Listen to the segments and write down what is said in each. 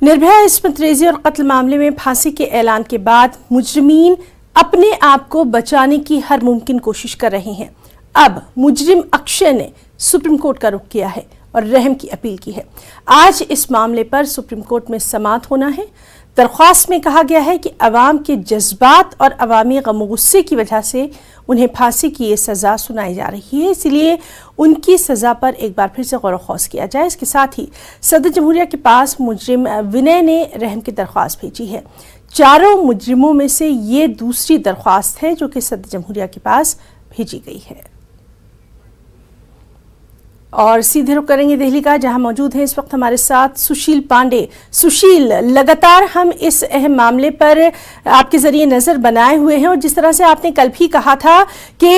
निर्भया इस्मत रेज़ी और कत्ल मामले में फांसी के ऐलान के बाद मुजरिमीन अपने आप को बचाने की हर मुमकिन कोशिश कर रहे हैं। अब मुजरिम अक्षय ने सुप्रीम कोर्ट का रुख किया है और रहम की अपील की है। आज इस मामले पर सुप्रीम कोर्ट में समाअत होना है। दरख्वास्त में कहा गया है कि अवाम के जज्बात और अवामी गम गुस्से की वजह से उन्हें फांसी की ये सज़ा सुनाई जा रही है, इसलिए उनकी सज़ा पर एक बार फिर से गौर ख़ौस किया जाए। इसके साथ ही सदर जमहूरिया के पास मुजरिम विनय ने रहम की दरख्वास्त भेजी है। चारों मुजरिमों में से ये दूसरी दरख्वास्त है जो कि सदर जमहूरिया के पास भेजी गई है। और सीधे रुख करेंगे दिल्ली का, जहां मौजूद हैं इस वक्त हमारे साथ सुशील पांडे। सुशील, लगातार हम इस अहम मामले पर आपके जरिए नजर बनाए हुए हैं और जिस तरह से आपने कल भी कहा था कि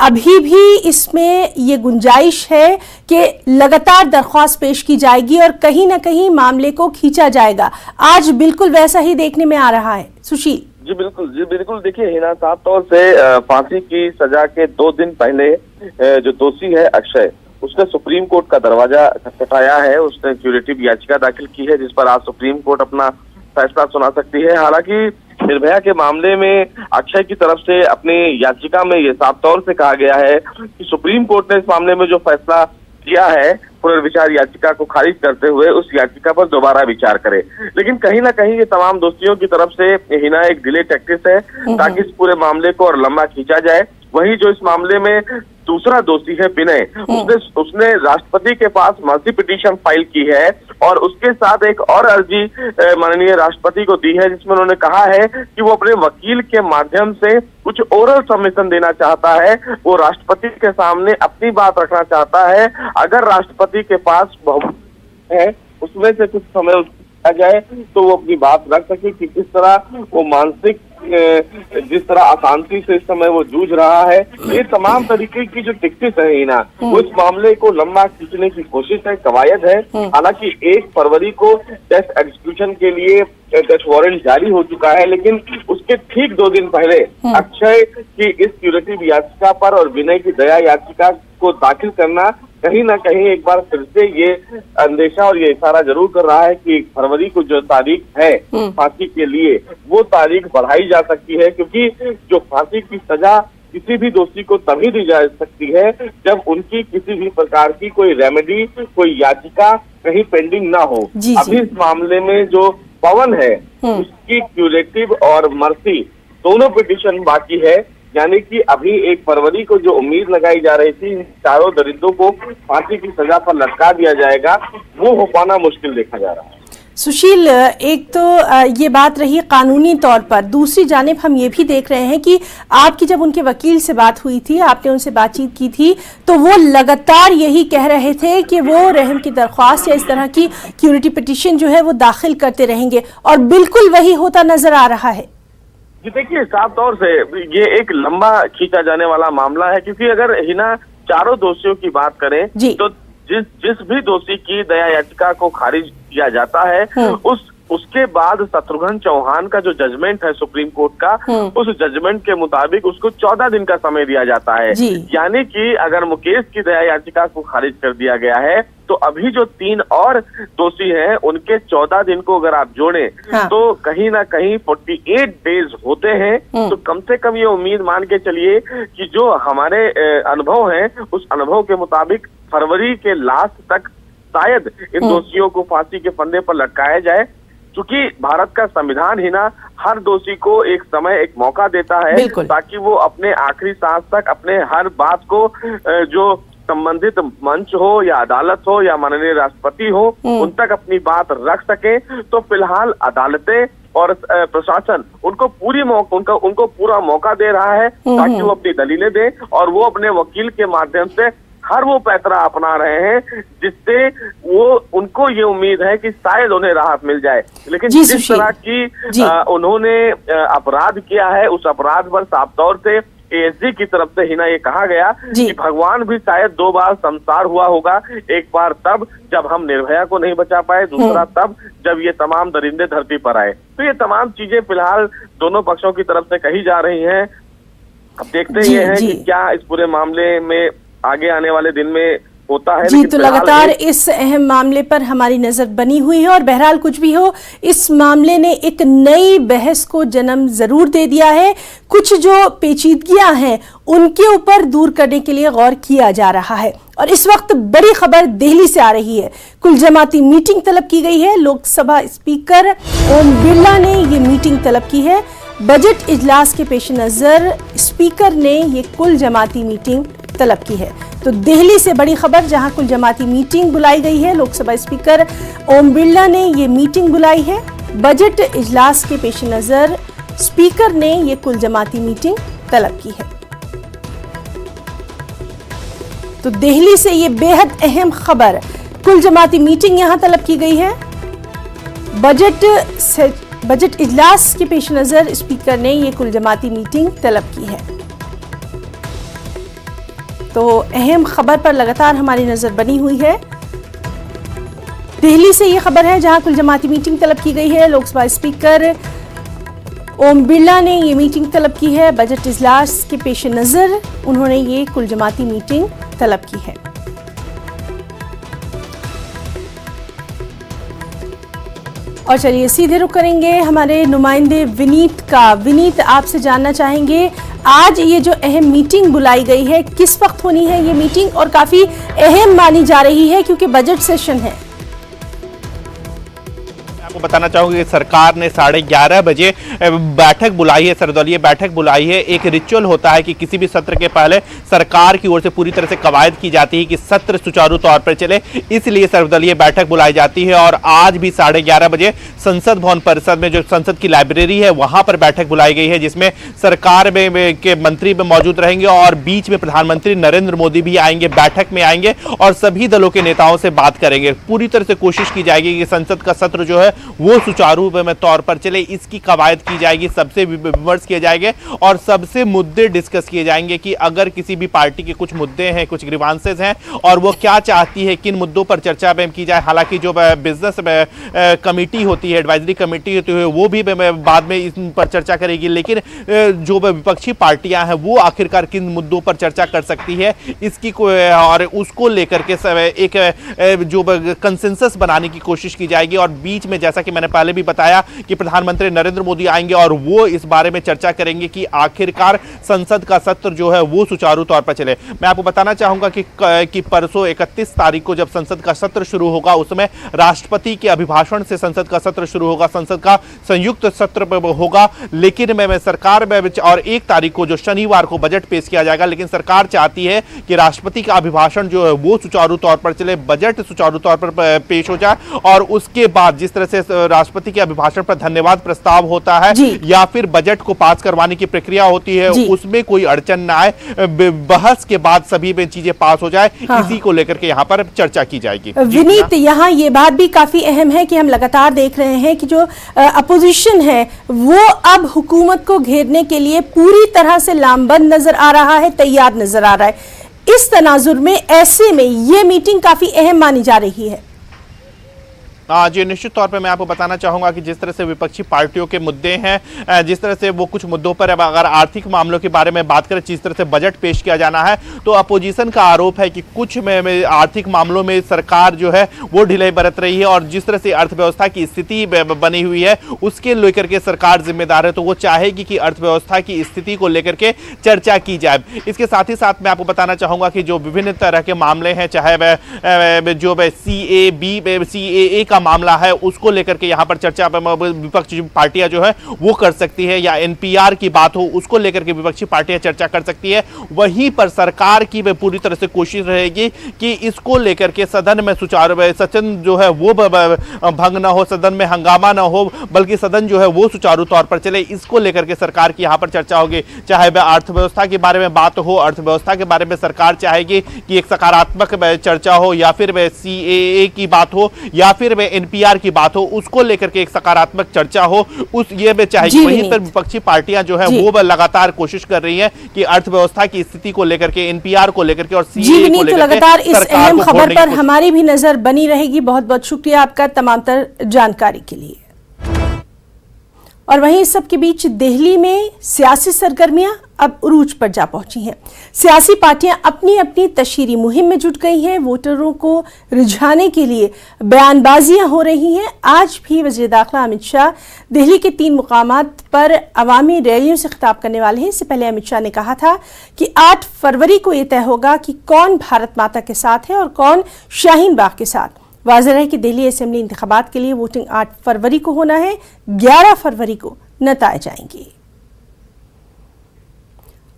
अभी भी इसमें ये गुंजाइश है कि लगातार दरख्वास्त पेश की जाएगी और कहीं ना कहीं मामले को खींचा जाएगा, आज बिल्कुल वैसा ही देखने में आ रहा है। सुशील जी बिल्कुल देखिए हिना, साफ तौर से फांसी की सजा के 2 दिन पहले जो दोषी है अक्षय, उसने सुप्रीम कोर्ट का दरवाजा खटखटाया है। उसने क्यूरेटिव याचिका दाखिल की है जिस पर आज सुप्रीम कोर्ट अपना फैसला सुना सकती है। हालांकि निर्भया के मामले में अक्षय की तरफ से अपनी याचिका में ये साफ तौर से कहा गया है कि सुप्रीम कोर्ट ने इस मामले में जो फैसला किया है पुनर्विचार याचिका को खारिज करते हुए उस याचिका पर दोबारा विचार करे। लेकिन कहीं ना कहीं ये तमाम दोषियों की तरफ से हिना एक डिले टैक्टिस है ताकि इस पूरे मामले को और लंबा खींचा जाए। वही जो इस मामले में दूसरा दोषी है विनय, उसने राष्ट्रपति के पास मर्सी पिटीशन फाइल की है और उसके साथ एक और अर्जी माननीय राष्ट्रपति को दी है जिसमें उन्होंने कहा है कि वो अपने वकील के माध्यम से कुछ ओरल सबमिशन देना चाहता है। वो राष्ट्रपति के सामने अपनी बात रखना चाहता है। अगर राष्ट्रपति के पास बहुमत है उसमें से कुछ समय आ जाए तो वो अपनी बात रख सके कि किस तरह वो मानसिक जिस तरह अशांति से इस समय वो जूझ रहा है। ये तमाम तरीके की जो टिक्टिस है ना, वो इस मामले को लंबा खींचने की कोशिश है, कवायद है। हालांकि 1 फरवरी को टेस्ट एग्जीक्यूशन के लिए डेथ वारंट जारी हो चुका है, लेकिन उसके ठीक 2 दिन पहले अक्षय की इस क्यूरेटिव याचिका पर और विनय की दया याचिका को दाखिल करना कहीं ना कहीं एक बार फिर से ये अंदेशा और ये इशारा जरूर कर रहा है कि 1 फरवरी को जो तारीख है फांसी के लिए, वो तारीख बढ़ाई जा सकती है, क्योंकि जो फांसी की सजा किसी भी दोषी को तभी दी जा सकती है जब उनकी किसी भी प्रकार की कोई रेमेडी, कोई याचिका कहीं पेंडिंग ना हो। अभी इस मामले में जो पवन है उसकी क्यूरेटिव और मर्सी दोनों पिटीशन बाकी है, यानी कि अभी 1 फरवरी को जो उम्मीद लगाई जा रही थी चारों दरिंदों को फांसी की सजा पर लटका दिया जाएगा, वो हो पाना मुश्किल देखा जा रहा है। सुशील, एक तो ये बात रही कानूनी तौर पर, दूसरी जानिब हम ये भी देख रहे हैं कि आपकी जब उनके वकील से बात हुई थी, आपने उनसे बातचीत की थी, तो वो लगातार यही कह रहे थे कि वो रहम की दरख्वास्त या इस तरह की क्यूरेटिव पिटीशन जो है वो दाखिल करते रहेंगे और बिल्कुल वही होता नजर आ रहा है। जी देखिए, साफ तौर से ये एक लंबा खींचा जाने वाला मामला है, क्योंकि अगर हिना चारों दोषियों की बात करें तो जिस भी दोषी की दया याचिका को खारिज किया जाता है उसके बाद शत्रुघ्न चौहान का जो जजमेंट है सुप्रीम कोर्ट का, उस जजमेंट के मुताबिक उसको 14 दिन का समय दिया जाता है। यानी कि अगर मुकेश की दया याचिका को खारिज कर दिया गया है तो अभी जो 3 और दोषी हैं उनके 14 दिन को अगर आप जोड़ें तो कहीं ना कहीं 48 डेज होते हैं। तो कम से कम ये उम्मीद मान के चलिए कि जो हमारे अनुभव हैं उस अनुभव के मुताबिक फरवरी के लास्ट तक शायद इन दोषियों को फांसी के फंदे पर लटकाया जाए। चूंकि भारत का संविधान ही ना हर दोषी को एक समय, एक मौका देता है ताकि वो अपने आखिरी सांस तक अपने हर बात को जो संबंधित मंच हो या अदालत हो या माननीय राष्ट्रपति हो उन तक अपनी बात रख सके। तो फिलहाल अदालतें और प्रशासन उनको पूरा मौका दे रहा है ताकि वो अपनी दलीलें दें और वो अपने वकील के माध्यम से हर वो पैतरा अपना रहे हैं जिससे वो उनको ये उम्मीद है कि शायद उन्हें राहत मिल जाए। लेकिन जिस तरह की उन्होंने अपराध किया है उस अपराध पर साफ तौर से एएसजी की तरफ से हिना ये कहा गया कि भगवान भी शायद 2 बार संसार हुआ होगा, एक बार तब जब हम निर्भया को नहीं बचा पाए, दूसरा तब जब ये तमाम दरिंदे धरती पर आए। तो ये तमाम चीजें फिलहाल दोनों पक्षों की तरफ से कही जा रही हैं। अब देखते ये हैं कि क्या इस पूरे मामले में आगे आने वाले दिन में होता है। जी, लेकिन तो फिलहाल लगातार इस अहम मामले पर हमारी नजर बनी हुई है और बहरहाल कुछ भी हो, इस मामले ने एक नई बहस को जन्म जरूर दे दिया है। कुछ जो पेचीदगियां हैं उनके ऊपर दूर करने के लिए गौर किया जा रहा है। और इस वक्त बड़ी खबर दिल्ली से आ रही है। कुल जमाती मीटिंग तलब की गई है। लोकसभा स्पीकर ओम बिरला ने ये मीटिंग तलब की है। बजट इजलास के पेश नजर स्पीकर ने ये कुल जमाती मीटिंग तलब की है। तो दिल्ली से बड़ी खबर, जहां कुल जमाती मीटिंग बुलाई गई है। लोकसभा स्पीकर ओम बिरला ने ये मीटिंग बुलाई है। बजट इजलास के पेश नजर स्पीकर ने ये कुल जमाती मीटिंग तलब की है। तो दिल्ली से ये बेहद अहम खबर, कुल जमाती मीटिंग यहां तलब की गई है। बजट इजलास के पेश नजर स्पीकर ने ये कुल जमाती मीटिंग तलब की है। तो अहम खबर पर लगातार हमारी नजर बनी हुई है। दिल्ली से ये खबर है जहां कुल जमाती मीटिंग तलब की गई है। लोकसभा स्पीकर ओम बिरला ने ये मीटिंग तलब की है। बजट इजलास के पेश नजर उन्होंने ये कुल जमाती मीटिंग तलब की है। और चलिए सीधे रुख करेंगे हमारे नुमाइंदे विनीत का। विनीत, आपसे जानना चाहेंगे आज ये जो अहम मीटिंग बुलाई गई है, किस वक्त होनी है ये मीटिंग, और काफी अहम मानी जा रही है क्योंकि बजट सेशन है। आपको बताना चाहूंगी कि सरकार ने 11:30 बजे बैठक बुलाई है, सर्वदलीय बैठक बुलाई है। एक रिचुअल होता है कि किसी भी सत्र के पहले सरकार की ओर से पूरी तरह से कवायद की जाती है कि सत्र सुचारू तौर पर चले, इसलिए सर्वदलीय बैठक बुलाई जाती है। और आज भी 11:30 बजे संसद भवन परिसर में जो संसद की लाइब्रेरी है वहां पर बैठक बुलाई गई है, जिसमें सरकार में के मंत्री भी मौजूद रहेंगे और बीच में प्रधानमंत्री नरेंद्र मोदी भी आएंगे, बैठक में आएंगे और सभी दलों के नेताओं से बात करेंगे। पूरी तरह से कोशिश की जाएगी कि संसद का सत्र जो है वो सुचारू तौर पर चले, इसकी कवायद की जाएगी, सबसे विमर्श किए जाएंगे और सबसे मुद्दे डिस्कस किए जाएंगे कि अगर किसी भी पार्टी के कुछ मुद्दे हैं, कुछ ग्रीवांसेस हैं और वो क्या चाहती है, किन मुद्दों पर चर्चा में की जाए। हालांकि जो बिजनेस कमेटी होती है, एडवाइजरी कमेटी होती है, वो भी बाद में इस पर चर्चा करेगी, लेकिन जो विपक्षी पार्टियां हैं वो आखिरकार किन मुद्दों पर चर्चा कर सकती है, इसकी और उसको लेकर के एक जो कंसेंसस बनाने की कोशिश की जाएगी। और बीच में जैसा कि मैंने पहले भी बताया कि प्रधानमंत्री नरेंद्र मोदी आएंगे और वो इस बारे में चर्चा करेंगे कि आखिरकार संसद का सत्र जो है वो सुचारू तौर पर चले। मैं आपको बताना चाहूंगा कि परसों 31 तारीख को जब संसद का सत्र शुरू होगा, उसमें राष्ट्रपति के अभिभाषण से संसद का सत्र शुरू होगा, संसद का संयुक्त सत्र होगा। लेकिन मैं सरकार में और 1 तारीख को जो शनिवार को बजट पेश किया जाएगा, लेकिन सरकार चाहती है कि राष्ट्रपति का अभिभाषण जो है वो सुचारू तौर पर चले, बजट सुचारू तौर पर पेश हो जाए और उसके बाद जिस तरह से राष्ट्रपति के अभिभाषण पर धन्यवाद प्रस्ताव होता है या फिर बजट को पास करवाने की प्रक्रिया होती है, उसमें कोई अड़चन ना आए, बहस के बाद सभी में चीजें पास हो जाए, इसी को लेकर के यहाँ पर चर्चा की जाएगी। विनीत, यहाँ ये बात भी काफी अहम है कि हम लगातार देख रहे हैं कि जो अपोजिशन है वो अब हुकूमत को घेरने के लिए पूरी तरह से लामबंद नजर आ रहा है, तैयार नजर आ रहा है। इस तनाजुर में ऐसे में ये मीटिंग काफी अहम मानी जा रही है। जी, निश्चित तौर पे मैं आपको बताना चाहूंगा कि जिस तरह से विपक्षी पार्टियों के मुद्दे हैं, जिस तरह से वो कुछ मुद्दों पर अगर आर्थिक मामलों के बारे में बात करें, जिस तरह से बजट पेश किया जाना है, तो अपोजिशन का आरोप है कि कुछ में आर्थिक मामलों में सरकार जो है वो ढिलाई बरत रही है और जिस तरह से अर्थव्यवस्था की स्थिति बनी हुई है उसके लेकर के सरकार जिम्मेदार है, तो वो चाहेगी कि अर्थव्यवस्था की स्थिति को लेकर के चर्चा की जाए। इसके साथ ही साथ मैं आपको बताना चाहूंगा कि जो विभिन्न तरह के मामले हैं, चाहे जो CAA का मामला है, उसको लेकर के यहां पर चर्चा विपक्षी पार्टियां जो है वो कर सकती है, या NPR की बात हो उसको लेकर के विपक्षी पार्टियां चर्चा कर सकती है। वहीं पर सरकार की पूरी तरह से कोशिश रहेगी कि इसको लेकर के सदन में सुचारू सदन जो है वो भंग ना हो, सदन में हंगामा ना हो, बल्कि सदन जो है वो सुचारू तौर पर चले, इसको लेकर के सरकार की यहां पर चर्चा होगी। चाहे वह अर्थव्यवस्था के बारे में बात हो, अर्थव्यवस्था के बारे में सरकार चाहेगी कि एक सकारात्मक चर्चा हो, या फिर वह CAA की बात हो, या फिर वह NPR की बात हो, उसको लेकर के एक सकारात्मक चर्चा हो, ये में चाहेगी। वहीं पर विपक्षी पार्टियां जो है वो लगातार कोशिश कर रही हैं कि अर्थव्यवस्था की स्थिति को लेकर के, NPR को लेकर के और CAA को लेकर के लगातार इस अहम खबर पर हमारी भी नजर बनी रहेगी। बहुत बहुत शुक्रिया आपका तमाम तर जानकारी के लिए। और वहीं इस सब के बीच दिल्ली में सियासी सरगर्मियां अब उरूज पर जा पहुंची हैं। सियासी पार्टियां अपनी अपनी तशहीरी मुहिम में जुट गई हैं। वोटरों को रिझाने के लिए बयानबाजियां हो रही हैं। आज भी वज़ीर दाखिला अमित शाह दिल्ली के 3 मुकामात पर अवामी रैलियों से खिताब करने वाले हैं। इससे पहले अमित शाह ने कहा था कि 8 फरवरी को यह तय होगा कि कौन भारत माता के साथ है और कौन शाहीन बाग के साथ। वाज़ेह है कि दिल्ली असेंबली इंतखाबात के लिए वोटिंग 8 फरवरी को होना है, 11 फरवरी को नताए जाएंगे।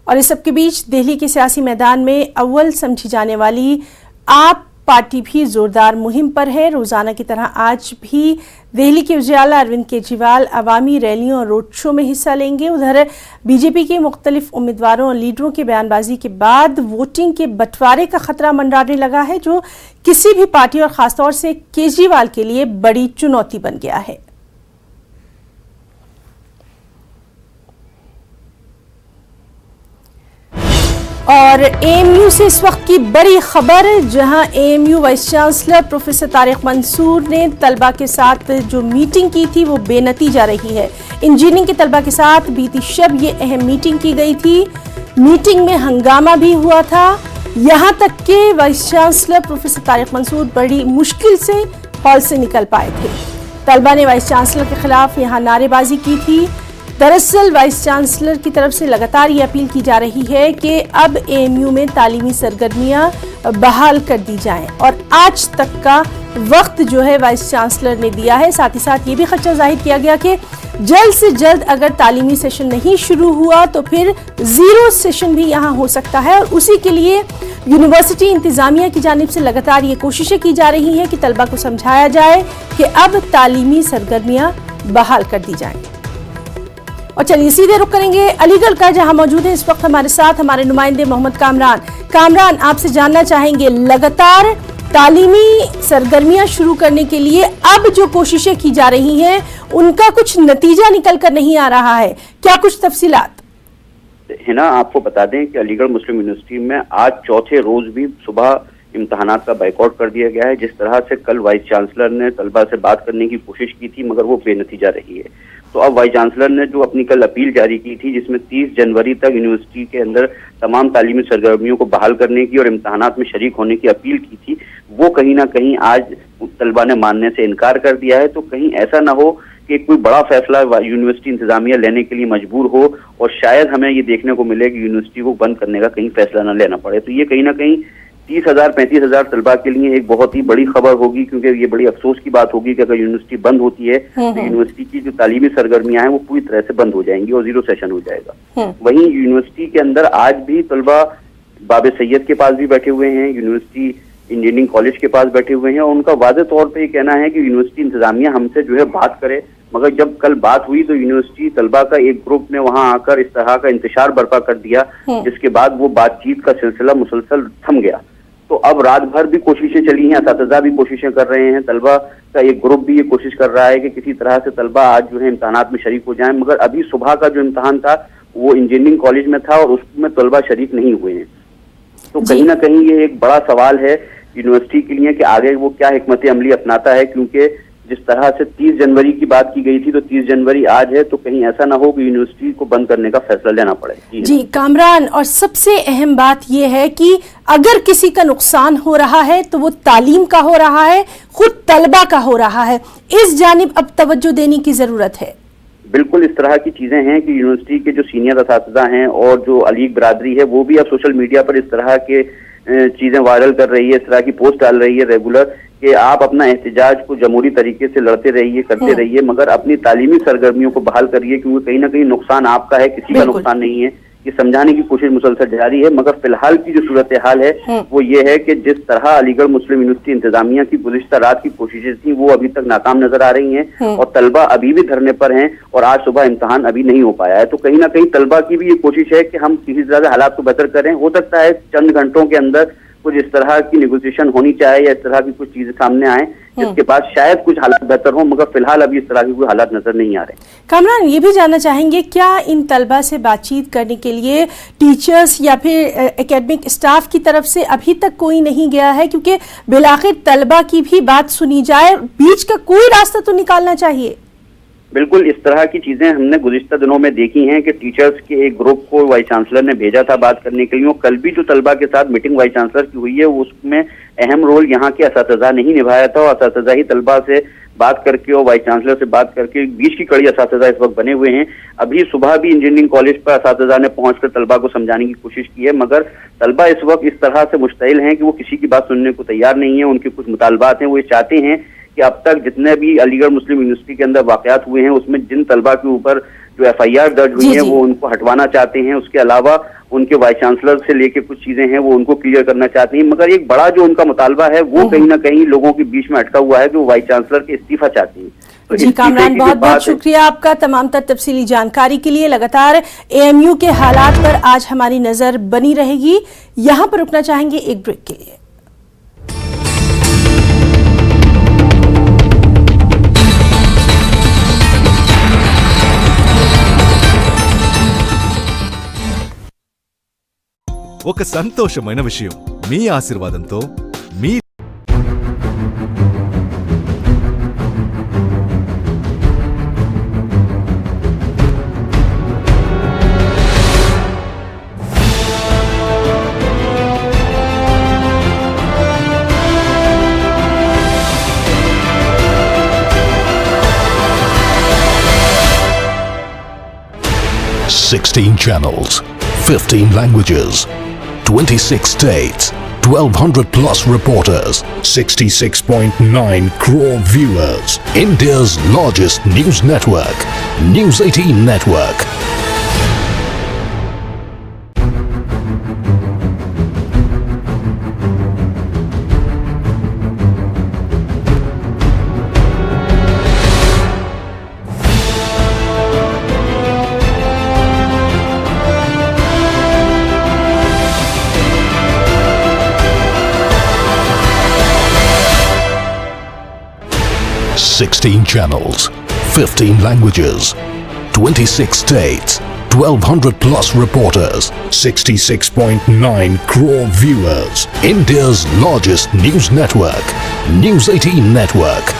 और इस सब के बीच दिल्ली के सियासी मैदान में अव्वल समझी जाने वाली आप पार्टी भी जोरदार मुहिम पर है। रोजाना की तरह आज भी दिल्ली के वज़ीर आला अरविंद केजरीवाल अवामी रैलियों और रोड शो में हिस्सा लेंगे। उधर बीजेपी के मुख्तलिफ उम्मीदवारों और लीडरों की बयानबाजी के बाद वोटिंग के बंटवारे का खतरा मंडराने लगा है, जो किसी भी पार्टी और खासतौर से केजरीवाल के लिए बड़ी चुनौती बन गया है। और एएमयू से इस वक्त की बड़ी खबर, जहां AMU vice chancellor professor Tariq Mansoor ने तलबा के साथ जो मीटिंग की थी वो बेनतीजा रही है। इंजीनियरिंग के तलबा के साथ बीती शब ये अहम मीटिंग की गई थी। मीटिंग में हंगामा भी हुआ था, यहां तक कि vice chancellor professor Tariq Mansoor बड़ी मुश्किल से हॉल से निकल पाए थे। तलबा ने वाइस चांसलर के खिलाफ यहां नारेबाजी की थी। दरअसल वाइस चांसलर की तरफ से लगातार ये अपील की जा रही है कि अब एएमयू में तालीमी सरगर्मियां बहाल कर दी जाएं और आज तक का वक्त जो है वाइस चांसलर ने दिया है। साथ ही साथ ये भी खदशा जाहिर किया गया कि जल्द से जल्द अगर तालीमी सेशन नहीं शुरू हुआ तो फिर 0 सेशन भी यहाँ हो सकता है। और उसी के लिए यूनिवर्सिटी इंतजामिया की जानिब से लगातार ये कोशिशें की जा रही हैं कि तलबा को समझाया जाए कि अब तालीमी सरगर्मियां बहाल कर दी जाएं। और चलिए सीधे रुख करेंगे अलीगढ़ का, जहां मौजूद है इस वक्त हमारे साथ हमारे नुमाइंदे मोहम्मद कामरान। कामरान, आपसे जानना चाहेंगे, लगातार तालीमी सरगर्मियां शुरू करने के लिए अब जो कोशिशें की जा रही हैं उनका कुछ नतीजा निकल कर नहीं आ रहा है, क्या कुछ तफसीलात? हिना, आपको बता दें कि अलीगढ़ मुस्लिम यूनिवर्सिटी में आज चौथे रोज भी सुबह इम्तहानात का बाइकआउट कर दिया गया है। जिस तरह से कल वाइस चांसलर ने तलबा से बात करने की कोशिश की थी मगर वो बेनतीजा रही है, तो अब वाइस चांसलर ने जो अपनी कल अपील जारी की थी जिसमें 30 जनवरी तक यूनिवर्सिटी के अंदर तमाम तालीमी सरगर्मियों को बहाल करने की और इम्तहानात में शरीक होने की अपील की थी, वो कहीं ना कहीं आज तलबा ने मानने से इनकार कर दिया है। तो कहीं ऐसा ना हो कि कोई बड़ा फैसला यूनिवर्सिटी इंतजामिया लेने के लिए मजबूर हो और शायद हमें ये देखने को मिले कि यूनिवर्सिटी को बंद करने का कहीं फैसला न लेना पड़े। तो ये कहीं ना कहीं 30,000-35,000 तलबा के लिए एक बहुत ही बड़ी खबर होगी, क्योंकि ये बड़ी अफसोस की बात होगी कि अगर यूनिवर्सिटी बंद होती है तो यूनिवर्सिटी की जो तालीमी सरगर्मियां हैं वो पूरी तरह से बंद हो जाएंगी और 0 सेशन हो जाएगा। वहीं यूनिवर्सिटी के अंदर आज भी तलबा बाबे सैयद के पास भी बैठे हुए हैं, यूनिवर्सिटी इंजीनियरिंग कॉलेज के पास बैठे हुए हैं और उनका वाज़ेह तौर पर ये कहना है कि यूनिवर्सिटी इंतजामिया हमसे जो है बात करे। मगर जब कल बात हुई तो यूनिवर्सिटी तलबा का एक ग्रुप ने वहां आकर इस तरह का इंतशार बर्पा कर दिया, जिसके बाद वो बातचीत का सिलसिला मुसलसल थम गया। तो अब रात भर भी कोशिशें चली हैं, असातिज़ा भी कोशिशें कर रहे हैं, तलबा का एक ग्रुप भी ये कोशिश कर रहा है कि किसी तरह से तलबा आज जो है इम्तहानात में शरीक हो जाएं। मगर अभी सुबह का जो इम्तहान था वो इंजीनियरिंग कॉलेज में था और उसमें तलबा शरीक नहीं हुए हैं। तो कहीं ना कहीं ये एक बड़ा सवाल है यूनिवर्सिटी के लिए कि आगे वो क्या हिकमत अमली अपनाता है, क्योंकि जिस तरह से 30 जनवरी की बात की गई थी तो 30 जनवरी आज है, तो कहीं ऐसा ना हो कि यूनिवर्सिटी को बंद करने का फैसला लेना पड़े। जी कामरान, और सबसे अहम बात यह है कि अगर किसी का नुकसान हो रहा है तो वो तालीम का हो रहा है, खुद तलबा का हो रहा है। इस जानिब अब तवज्जो देने की जरूरत है। बिल्कुल इस तरह की चीजें हैं कि यूनिवर्सिटी के जो सीनियर असातिज़ा हैं और जो अलीग बरादरी है वो भी अब सोशल मीडिया पर इस तरह के चीजें वायरल कर रही है, इस तरह की पोस्ट डाल रही है रेगुलर कि आप अपना एहतजाज को जमहूरी तरीके से लड़ते रहिए, करते रहिए, मगर अपनी तालीमी सरगर्मियों को बहाल करिए, क्योंकि कहीं ना कहीं नुकसान आपका है, किसी का नुकसान नहीं है। ये समझाने की कोशिश मुसलसल जारी है। मगर फिलहाल की जो सूरत हाल है वो ये है कि जिस तरह अलीगढ़ मुस्लिम यूनिवर्सिटी इंतजामिया की गुज़िश्ता रात की कोशिशें थी वो अभी तक नाकाम नजर आ रही हैं और तलबा अभी भी धरने पर हैं और आज सुबह इम्तहान अभी नहीं हो पाया है। तो कहीं ना कहीं तलबा की भी ये कोशिश है कि हम किसी तरह से हालात को बेहतर करें। हो सकता है चंद घंटों के अंदर कुछ इस तरह की नेगोशिएशन होनी चाहिए या इस तरह की कुछ चीजें सामने आए जिसके बाद शायद कुछ हालात बेहतर हो, मगर फिलहाल अभी इस तरह की कोई हालात नजर नहीं आ रहे। कामरान, ये भी जानना चाहेंगे, क्या इन तलबा से बातचीत करने के लिए टीचर्स या फिर एकेडमिक स्टाफ की तरफ से अभी तक कोई नहीं गया है? क्योंकि बिलाखिर तलबा की भी बात सुनी जाए, बीच का कोई रास्ता तो निकालना चाहिए। बिल्कुल इस तरह की चीजें हमने गुज़िश्ता दिनों में देखी हैं कि टीचर्स के एक ग्रुप को वाइस चांसलर ने भेजा था बात करने के लिए, और कल भी जो तलबा के साथ मीटिंग वाइस चांसलर की हुई है उसमें अहम रोल यहाँ के असातिज़ा ने ही निभाया था, और असातिज़ा ही तलबा से बात करके और वाइस चांसलर से बात करके बीच की कड़ी असातिज़ा इस वक्त बने हुए हैं। अभी सुबह भी इंजीनियरिंग कॉलेज पर असातिज़ा ने पहुंचकर तलबा को समझाने की कोशिश की है, मगर तलबा इस वक्त इस तरह से मुश्तइल हैं कि वो किसी की बात सुनने को तैयार नहीं है। उनके कुछ मुतालबात हैं, वो ये चाहते हैं कि अब तक जितने भी अलीगढ़ मुस्लिम यूनिवर्सिटी के अंदर वाकयात हुए हैं उसमें जिन तलबा के ऊपर जो FIR दर्ज हुई है वो उनको हटवाना चाहते हैं। उसके अलावा उनके वाइस चांसलर से लेके कुछ चीजें हैं वो उनको क्लियर करना चाहते हैं, मगर एक बड़ा जो उनका मुतालबा है वो कहीं ना कहीं लोगों के बीच में अटका हुआ है कि वो वाइस चांसलर के इस्तीफा चाहते हैं। तो जी कामरान, बहुत बहुत शुक्रिया आपका तमाम तर तफसीली जानकारी के लिए। लगातार AMU के हालात पर आज हमारी नजर बनी रहेगी। यहां पर रुकना चाहेंगे एक ब्रेक के लिए। ఒక సంతోషమైన విషయం, మీ ఆశీర్వాదంతో మీ channels, 15 languages, 26 states, 1200 plus reporters, 66.9 crore viewers. India's largest news network, News 18 Network. Sixteen channels, 15 languages, 26 states, 1200 plus reporters, 66.9 crore viewers. India's largest news network, News 18 Network.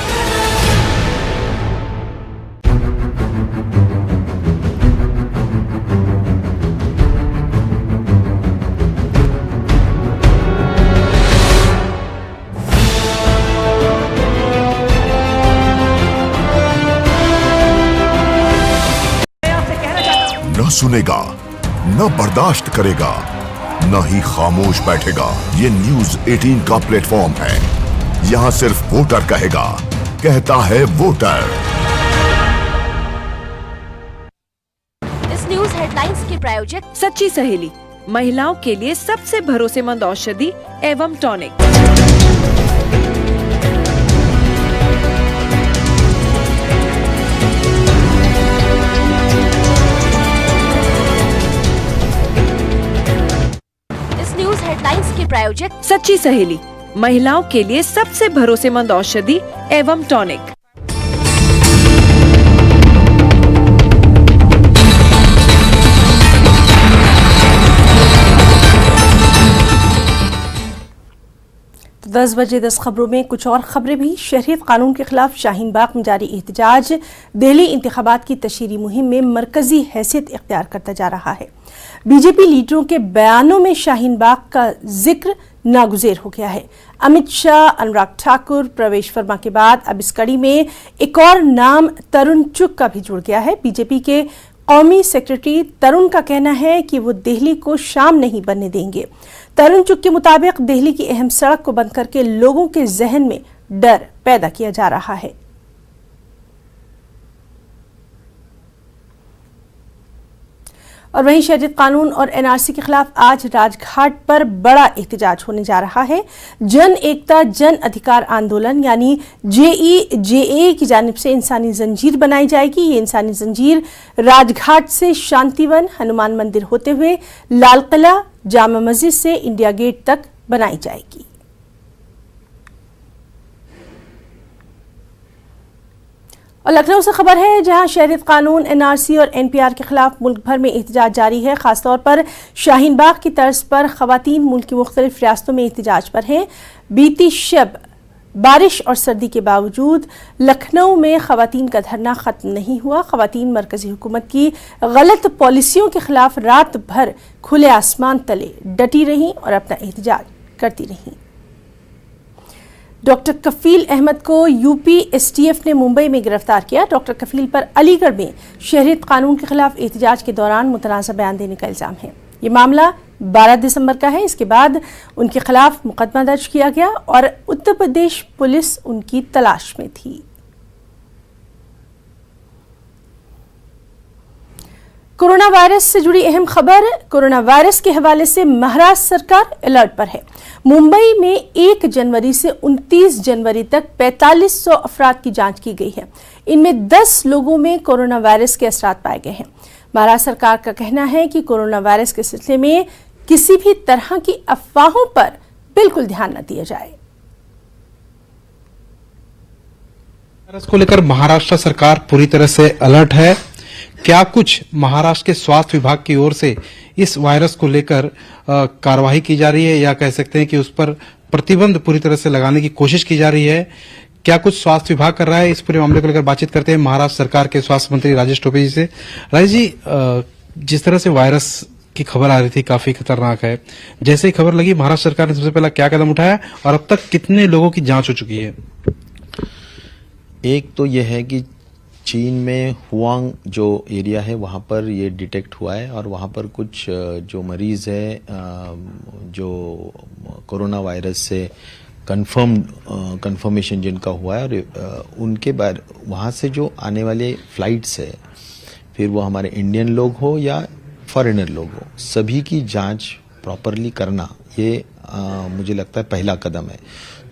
न सुनेगा, न बर्दाश्त करेगा, न ही खामोश बैठेगा। ये न्यूज 18 का प्लेटफॉर्म है। यहाँ सिर्फ वोटर कहेगा, कहता है वोटर। इस न्यूज हेडलाइंस के प्रायोजक सच्ची सहेली, महिलाओं के लिए सबसे भरोसेमंद औषधि एवं टॉनिक। हेडलाइंस के प्रायोजक सच्ची सहेली, महिलाओं के लिए सबसे भरोसेमंद औषधि एवं टॉनिक। तो 10 बजे 10 खबरों में कुछ और खबरें भी। शहरियत कानून के खिलाफ शाहीन बाग में जारी एहतजाज दिल्ली इंतखाबात की तशहीरी मुहिम में मरकजी हैसियत इख्तियार करता जा रहा है। बीजेपी लीडरों के बयानों में शाहीन बाग का जिक्र नागुज़ेर हो गया है। अमित शाह, अनुराग ठाकुर, प्रवेश वर्मा के बाद अब इस कड़ी में एक और नाम तरुण चुग का भी जुड़ गया है। बीजेपी के कौमी सेक्रेटरी तरुण का कहना है कि वो दिल्ली को शाम नहीं बनने देंगे। तरुण चुग के मुताबिक दिल्ली की अहम सड़क को बंद करके लोगों के जहन में डर पैदा किया जा रहा है। और वहीं शहरियत कानून और NRC के खिलाफ आज राजघाट पर बड़ा एहतजाज होने जा रहा है। जन एकता जन अधिकार आंदोलन यानी JEJA की जानिब से इंसानी जंजीर बनाई जाएगी। ये इंसानी जंजीर राजघाट से शांतिवन, हनुमान मंदिर होते हुए लाल किला, जामा मस्जिद से इंडिया गेट तक बनाई जाएगी। और लखनऊ से खबर है, जहां शहरियत कानून, NRC और NPR के खिलाफ मुल्क भर में एहतजाज जारी है। खासतौर पर शाहीन बाग की तर्ज पर खवातीन मुल्क की मुख्तलिफ रियासतों में एहतजाज पर हैं। बीती शब बारिश और सर्दी के बावजूद लखनऊ में खवातीन का धरना खत्म नहीं हुआ। खवातीन मरकजी हुकूमत की गलत पॉलिसियों के खिलाफ रात भर खुले आसमान तले डटी रहीं और अपना एहतजाज करती रहीं। डॉक्टर कफील अहमद को यूपी एसटीएफ ने मुंबई में गिरफ्तार किया। डॉक्टर कफील पर अलीगढ़ में शहरियत कानून के खिलाफ एहतजाज के दौरान मुतनाज़ा बयान देने का इल्जाम है। ये मामला 12 दिसंबर का है। इसके बाद उनके खिलाफ मुकदमा दर्ज किया गया और उत्तर प्रदेश पुलिस उनकी तलाश में थी। कोरोना वायरस से जुड़ी अहम खबर। कोरोना वायरस के हवाले से महाराष्ट्र सरकार अलर्ट पर है। मुंबई में 1 जनवरी से 29 जनवरी तक 4500 अफराद की जांच की गई है। इनमें 10 लोगों में कोरोना वायरस के असरात पाए गए हैं। महाराष्ट्र सरकार का कहना है कि कोरोना वायरस के सिलसिले में किसी भी तरह की अफवाहों पर बिल्कुल ध्यान न दिया जाए। वायरस को लेकर महाराष्ट्र सरकार पूरी तरह से अलर्ट है। क्या कुछ महाराष्ट्र के स्वास्थ्य विभाग की ओर से इस वायरस को लेकर कार्रवाई की जा रही है या कह सकते हैं कि उस पर प्रतिबंध पूरी तरह से लगाने की कोशिश की जा रही है? क्या कुछ स्वास्थ्य विभाग कर रहा है? इस पूरे मामले को लेकर बातचीत करते हैं महाराष्ट्र सरकार के स्वास्थ्य मंत्री राजेश टोपे जी से। राजेश जी, जिस तरह से वायरस की खबर आ रही थी काफी खतरनाक है, जैसे ही खबर लगी महाराष्ट्र सरकार ने सबसे पहला क्या कदम उठाया और अब तक कितने लोगों की जांच हो चुकी है? एक तो यह है कि चीन में हुआंग जो एरिया है वहाँ पर ये डिटेक्ट हुआ है और वहाँ पर कुछ जो मरीज है जो कोरोना वायरस से कंफर्मेशन जिनका हुआ है और उनके बाद वहाँ से जो आने वाले फ्लाइट्स है, फिर वो हमारे इंडियन लोग हो या फॉरेनर लोग हो, सभी की जांच प्रॉपरली करना ये मुझे लगता है पहला कदम है।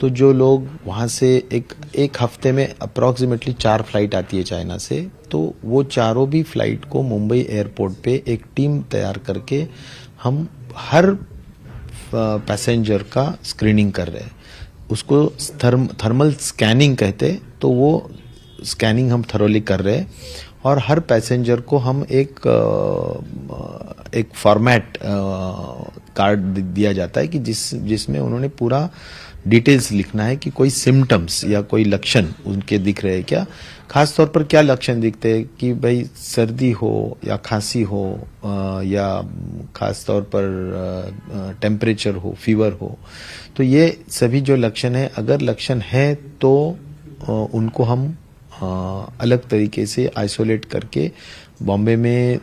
तो जो लोग वहाँ से एक हफ्ते में अप्रॉक्सीमेटली 4 फ्लाइट आती है चाइना से, तो वो चारों भी फ्लाइट को मुंबई एयरपोर्ट पे एक टीम तैयार करके हम हर पैसेंजर का स्क्रीनिंग कर रहे हैं। उसको थर्मल स्कैनिंग कहते, तो वो स्कैनिंग हम थरोली कर रहे हैं और हर पैसेंजर को हम एक फॉर्मेट कार्ड दिया जाता है कि जिसमें उन्होंने पूरा डिटेल्स लिखना है कि कोई सिम्टम्स या कोई लक्षण उनके दिख रहे हैं क्या, खास तौर पर क्या लक्षण दिखते हैं कि भाई सर्दी हो या खांसी हो या खास तौर पर टेम्परेचर हो, फीवर हो। तो ये सभी जो लक्षण है, अगर लक्षण है तो उनको हम अलग तरीके से आइसोलेट करके बॉम्बे में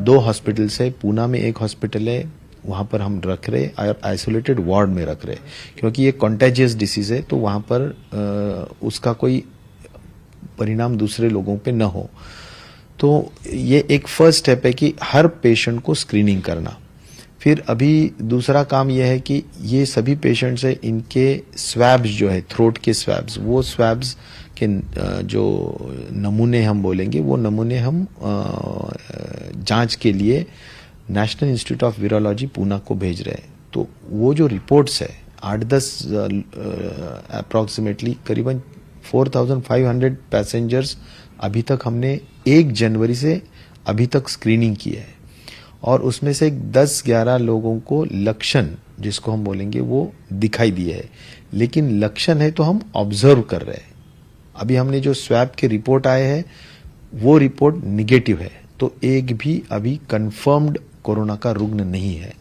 2 हॉस्पिटल्स है, पूना में 1 हॉस्पिटल है, वहाँ पर हम रख रहे और आइसोलेटेड वार्ड में रख रहे, क्योंकि ये कॉन्टेजियस डिसीज है तो वहाँ पर उसका कोई परिणाम दूसरे लोगों पे न हो। तो ये एक फर्स्ट स्टेप है कि हर पेशेंट को स्क्रीनिंग करना। फिर अभी दूसरा काम यह है कि ये सभी पेशेंट्स है, इनके स्वैब्स जो है, थ्रोट के स्वैब्स, वो स्वैब्स के जो नमूने हम बोलेंगे, वो नमूने हम जांच के लिए national institute of virology Poona को भेज रहे हैं। तो वो जो रिपोर्ट्स है 8-10 अप्रॉक्सीमेटली करीबन 4500 पैसेंजर्स अभी तक हमने 1 जनवरी से अभी तक स्क्रीनिंग की है और उसमें से 10-11 लोगों को लक्षण जिसको हम बोलेंगे वो दिखाई दिए है, लेकिन लक्षण है तो हम ऑब्जर्व कर रहे हैं। अभी हमने जो स्वैब के रिपोर्ट आए हैं वो रिपोर्ट निगेटिव है, तो एक भी अभी कंफर्म्ड कोरोना का रुग्ण नहीं है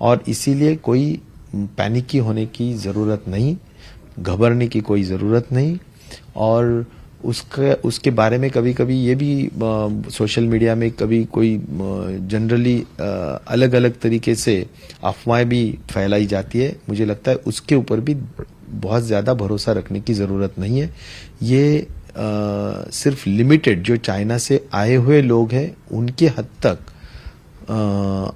और इसीलिए कोई पैनिकी होने की ज़रूरत नहीं, घबराने की कोई ज़रूरत नहीं। और उसके बारे में कभी कभी ये भी सोशल मीडिया में कभी कोई जनरली अलग अलग तरीके से अफवाहें भी फैलाई जाती है, मुझे लगता है उसके ऊपर भी बहुत ज़्यादा भरोसा रखने की ज़रूरत नहीं है। ये सिर्फ लिमिटेड जो चाइना से आए हुए लोग हैं उनके हद तक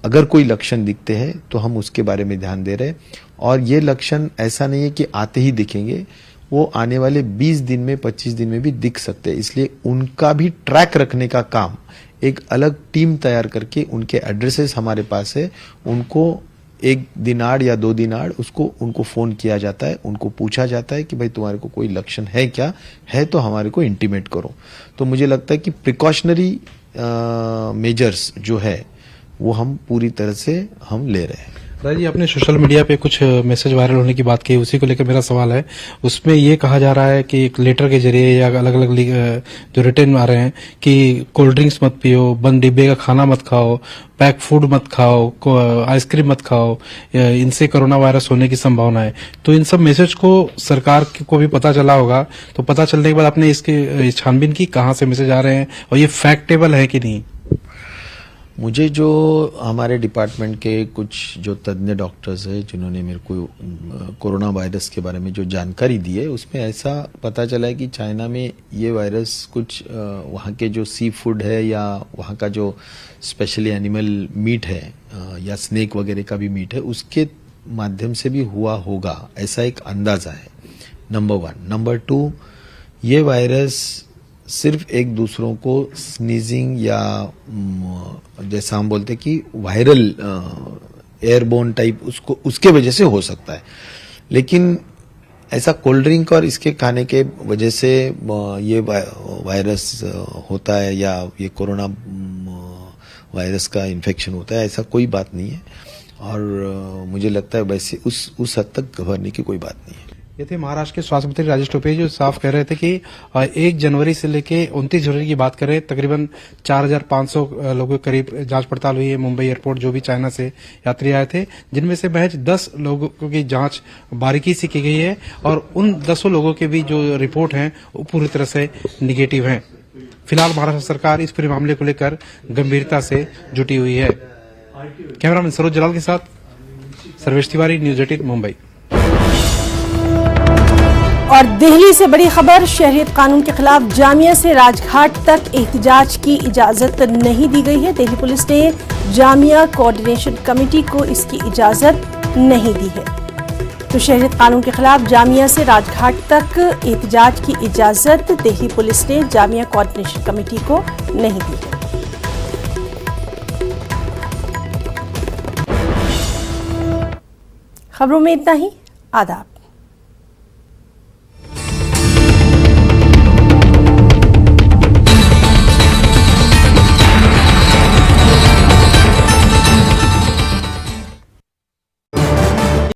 अगर कोई लक्षण दिखते हैं तो हम उसके बारे में ध्यान दे रहे हैं और ये लक्षण ऐसा नहीं है कि आते ही दिखेंगे, वो आने वाले 20 दिन में 25 दिन में भी दिख सकते हैं, इसलिए उनका भी ट्रैक रखने का काम एक अलग टीम तैयार करके उनके एड्रेसेस हमारे पास है, उनको 1 दिन आड़ या 2 दिन आड़ उनको फोन किया जाता है, उनको पूछा जाता है कि भाई तुम्हारे को कोई लक्षण है क्या, है तो हमारे को इंटीमेट करो। तो मुझे लगता है कि प्रिकॉशनरी मेजर्स जो है वो हम पूरी तरह से हम ले रहे हैं। राज जी, आपने सोशल मीडिया पे कुछ मैसेज वायरल होने की बात की, उसी को लेकर मेरा सवाल है। उसमें ये कहा जा रहा है कि एक लेटर के जरिए या अलग अलग जो रिटर्न आ रहे हैं कि कोल्ड ड्रिंक्स मत पियो, बंद डिब्बे का खाना मत खाओ, पैक फूड मत खाओ, आइसक्रीम मत खाओ, इनसे कोरोना वायरस होने की संभावना है। तो इन सब मैसेज को सरकार को भी पता चला होगा, तो पता चलने के बाद आपने इसकी छानबीन की, कहाँ से मैसेज आ रहे हैं और ये फैक्टेबल है कि नहीं? मुझे जो हमारे डिपार्टमेंट के कुछ जो तज्ञ डॉक्टर्स हैं जिन्होंने मेरे को कोरोना वायरस के बारे में जो जानकारी दी है, उसमें ऐसा पता चला है कि चाइना में ये वायरस कुछ वहाँ के जो सी फूड है या वहाँ का जो स्पेशली एनिमल मीट है या स्नेक वगैरह का भी मीट है, उसके माध्यम से भी हुआ होगा, ऐसा एक अंदाजा है। नंबर 1। नंबर 2, ये वायरस सिर्फ एक दूसरों को स्नीजिंग या जैसा हम बोलते हैं कि वायरल एयरबोर्न टाइप उसके वजह से हो सकता है, लेकिन ऐसा कोल्ड ड्रिंक और इसके खाने के वजह से ये वायरस होता है या ये कोरोना वायरस का इन्फेक्शन होता है, ऐसा कोई बात नहीं है। और मुझे लगता है वैसे उस हद तक घबराने की कोई बात नहीं है। ये थे महाराष्ट्र के स्वास्थ्य मंत्री राजेश टोपे, जो साफ कह रहे थे कि 1 जनवरी से लेके 29 जनवरी की बात करें, तकरीबन 4500 लोगों के करीब जांच पड़ताल हुई है मुंबई एयरपोर्ट, जो भी चाइना से यात्री आए थे, जिनमें से महज 10 लोगों की जांच बारीकी से की गई है और उन 10 लोगों के भी जो रिपोर्ट हैं वो पूरी तरह से निगेटिव हैं। फिलहाल महाराष्ट्र सरकार इस पूरे मामले को लेकर गंभीरता से जुटी हुई है। कैमरामैन सरोज जलाल के साथ सर्वेश तिवारी, न्यूज 18 मुंबई। और दिल्ली से बड़ी खबर, शहरियत कानून के खिलाफ जामिया से राजघाट तक एहतजाज की इजाजत नहीं दी गई है। दिल्ली पुलिस ने जामिया कोऑर्डिनेशन कमेटी को इसकी इजाजत नहीं दी है। तो शहरियत कानून के खिलाफ जामिया से राजघाट तक एहतजाज की इजाजत दिल्ली पुलिस ने जामिया कोऑर्डिनेशन कमेटी को नहीं दी है। खबरों में इतना ही। आदाब।